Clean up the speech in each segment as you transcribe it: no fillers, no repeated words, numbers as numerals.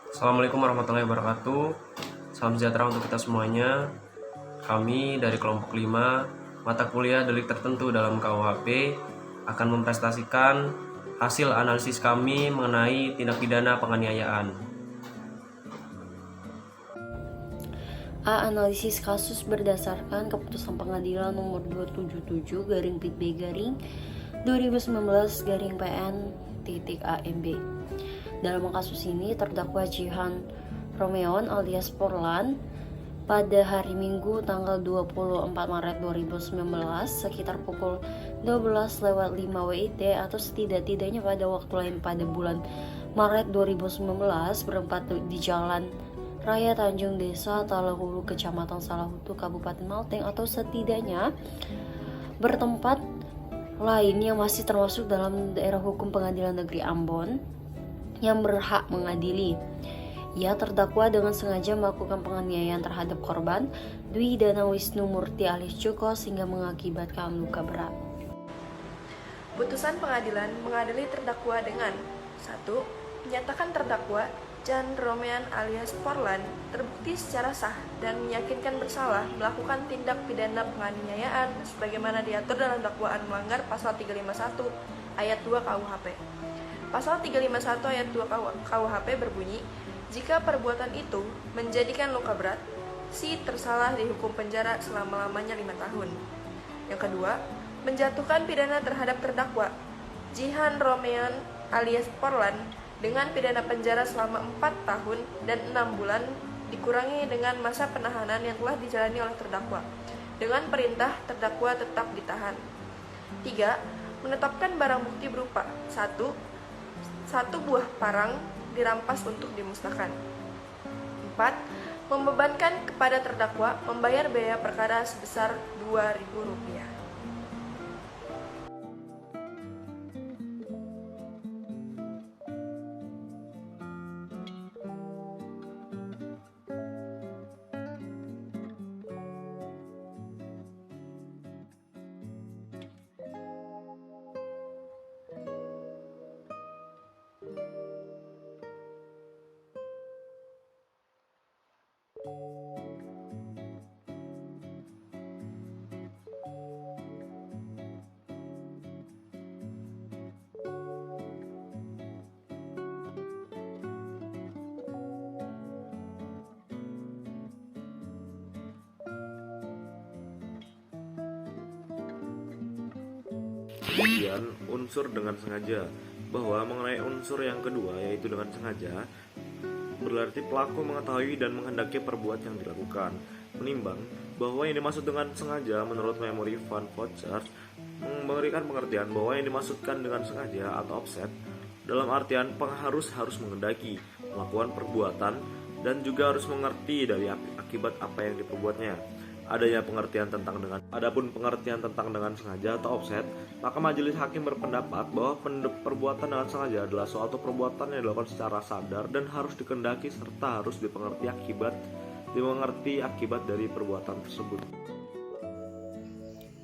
Assalamualaikum warahmatullahi wabarakatuh. Salam sejahtera untuk kita semuanya. Kami dari kelompok 5 mata kuliah delik tertentu dalam KUHP akan mempresentasikan hasil analisis kami mengenai tindak pidana penganiayaan. A. Analisis kasus berdasarkan keputusan pengadilan nomor 277/PB/2019/PN Dalam kasus ini, terdakwa Jihan Romeon alias Porlan pada hari Minggu tanggal 24 Maret 2019 sekitar pukul 12:05 WIT atau setidak-tidaknya pada waktu lain pada bulan Maret 2019 berempat di Jalan Raya Tanjung Desa Talahulu, Kecamatan Salahutu, Kabupaten Malteng, atau setidaknya bertempat lain yang masih termasuk dalam daerah hukum Pengadilan Negeri Ambon yang berhak mengadili. Ia terdakwa dengan sengaja melakukan penganiayaan terhadap korban Dwi Dana Wisnu Murti alias Joko sehingga mengakibatkan luka berat. Putusan pengadilan mengadili terdakwa dengan 1. Menyatakan terdakwa Jan Romean alias Porlan terbukti secara sah dan meyakinkan bersalah melakukan tindak pidana penganiayaan sebagaimana diatur dalam dakwaan melanggar pasal 351 ayat 2 KUHP. Pasal 351 ayat 2 KUHP berbunyi, jika perbuatan itu menjadikan luka berat, si tersalah dihukum penjara selama-lamanya 5 tahun. Yang kedua, menjatuhkan pidana terhadap terdakwa Jihan Romean alias Porlan dengan pidana penjara selama 4 tahun dan 6 bulan dikurangi dengan masa penahanan yang telah dijalani oleh terdakwa dengan perintah terdakwa tetap ditahan. 3. Menetapkan barang bukti berupa 1 buah parang dirampas untuk dimusnahkan. 4. Membebankan kepada terdakwa membayar biaya perkara sebesar Rp2.000. Kemudian unsur dengan sengaja, bahwa mengenai unsur yang kedua yaitu dengan sengaja berarti pelaku mengetahui dan menghendaki perbuatan yang dilakukan. Menimbang bahwa yang dimaksud dengan sengaja menurut memori Van Vochart memberikan pengertian bahwa yang dimaksudkan dengan sengaja atau offset dalam artian harus menghendaki melakukan perbuatan dan juga harus mengerti dari akibat apa yang diperbuatnya. Adapun pengertian tentang dengan sengaja atau offset, maka majelis hakim berpendapat bahwa perbuatan dengan sengaja adalah suatu perbuatan yang dilakukan secara sadar dan harus dikehendaki serta harus dimengerti akibat dari perbuatan tersebut.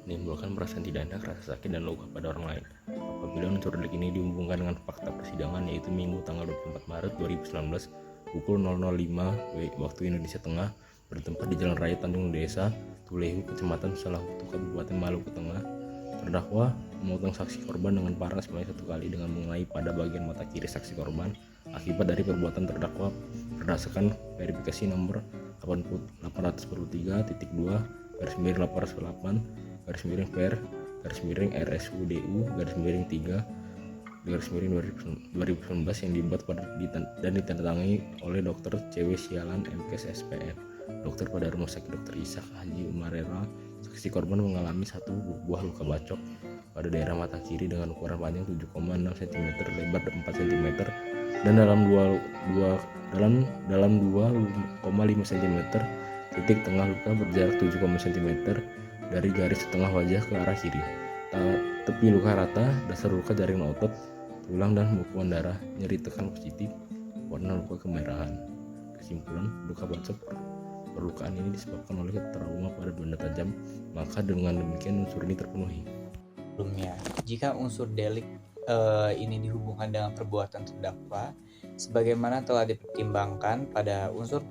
Menimbulkan perasaan tidak enak, rasa sakit dan luka pada orang lain. Apabila unsur delik ini dihubungkan dengan fakta persidangan yaitu Minggu tanggal 24 Maret 2019 pukul 00.05 waktu Indonesia Tengah bertempat di Jalan Raya Tanjung Desa Tulehu, Kecamatan Salahutu, Kabupaten Maluku Tengah. Terdakwa memotong saksi korban dengan parang sebanyak 1 kali dengan mengenai pada bagian mata kiri saksi korban akibat dari perbuatan terdakwa berdasarkan verifikasi nomor 888/per/LAPR/RSUDU/3/2019 yang dibuat dan ditandatangani oleh Dr. C.W. Sialan MKes SPN, dokter pada Rumah Sakit Dr. Ishak Haji Umarera. Saksi korban mengalami 1 buah luka bacok pada daerah mata kiri dengan ukuran panjang 7,6 cm, lebar 4 cm, dan dalam 2,5 cm. Titik tengah luka berjarak 7,5 cm dari garis tengah wajah ke arah kiri. Tepi luka rata, dasar luka jaringan otot, tulang dan bekuan darah, nyeri tekan positif, warna luka kemerahan. Kesimpulan, luka bacok perlukaan ini disebabkan oleh trauma pada benda tajam, maka dengan demikian unsur ini terpenuhi. Sebelumnya, jika unsur delik ini dihubungkan dengan perbuatan terdakwa, sebagaimana telah dipertimbangkan pada unsur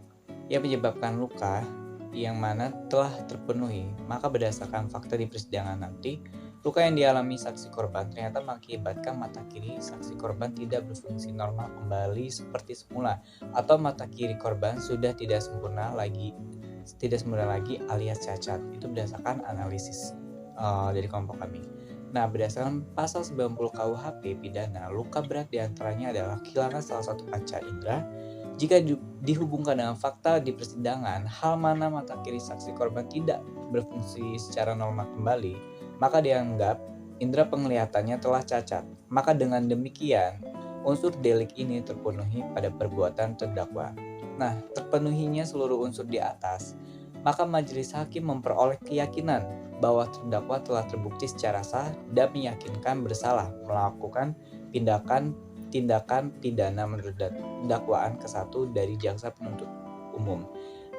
yang menyebabkan luka yang mana telah terpenuhi, maka berdasarkan fakta di persidangan nanti, luka yang dialami saksi korban ternyata mengakibatkan mata kiri saksi korban tidak berfungsi normal kembali seperti semula, atau mata kiri korban sudah tidak sempurna lagi alias cacat. Itu berdasarkan analisis dari kelompok kami. Nah, berdasarkan pasal 90 KUHP pidana, luka berat diantaranya adalah kehilangan salah satu panca indera. Jika dihubungkan dengan fakta di persidangan, hal mana mata kiri saksi korban tidak berfungsi secara normal kembali, maka dianggap indera penglihatannya telah cacat. Maka dengan demikian, unsur delik ini terpenuhi pada perbuatan terdakwa. Nah, terpenuhinya seluruh unsur di atas, maka majelis hakim memperoleh keyakinan bahwa terdakwa telah terbukti secara sah dan meyakinkan bersalah melakukan tindakan pidana menurut dakwaan ke-1 dari jaksa penuntut umum.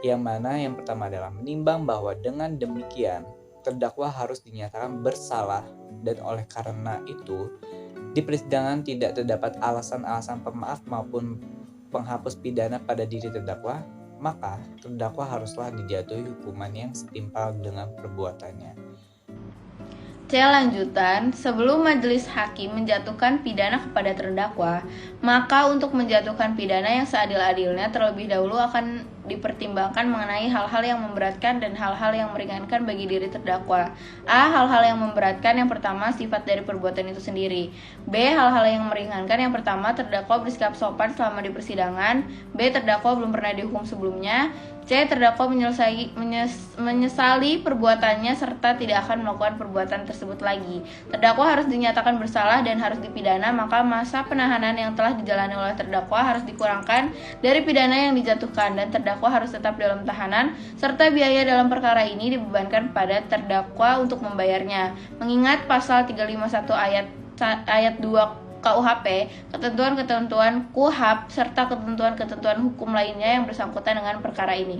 Yang mana yang pertama adalah menimbang bahwa dengan demikian terdakwa harus dinyatakan bersalah, dan oleh karena itu di persidangan tidak terdapat alasan-alasan pemaaf maupun penghapus pidana pada diri terdakwa, maka terdakwa haruslah dijatuhi hukuman yang setimpal dengan perbuatannya. C. Lanjutan, sebelum majelis hakim menjatuhkan pidana kepada terdakwa, maka untuk menjatuhkan pidana yang seadil-adilnya terlebih dahulu akan dipertimbangkan mengenai hal-hal yang memberatkan dan hal-hal yang meringankan bagi diri terdakwa. A. Hal-hal yang memberatkan, yang pertama sifat dari perbuatan itu sendiri. B. Hal-hal yang meringankan, yang pertama terdakwa bersikap sopan selama di persidangan. B. Terdakwa belum pernah dihukum sebelumnya. C. Terdakwa menyesali perbuatannya serta tidak akan melakukan perbuatan tersebut lagi. Terdakwa harus dinyatakan bersalah dan harus dipidana, maka masa penahanan yang telah dijalani oleh terdakwa harus dikurangkan dari pidana yang dijatuhkan, dan terdakwa harus tetap dalam tahanan, serta biaya dalam perkara ini dibebankan pada terdakwa untuk membayarnya. Mengingat pasal 351 ayat 2 KUHP, ketentuan-ketentuan KUHAP, serta ketentuan-ketentuan hukum lainnya yang bersangkutan dengan perkara ini.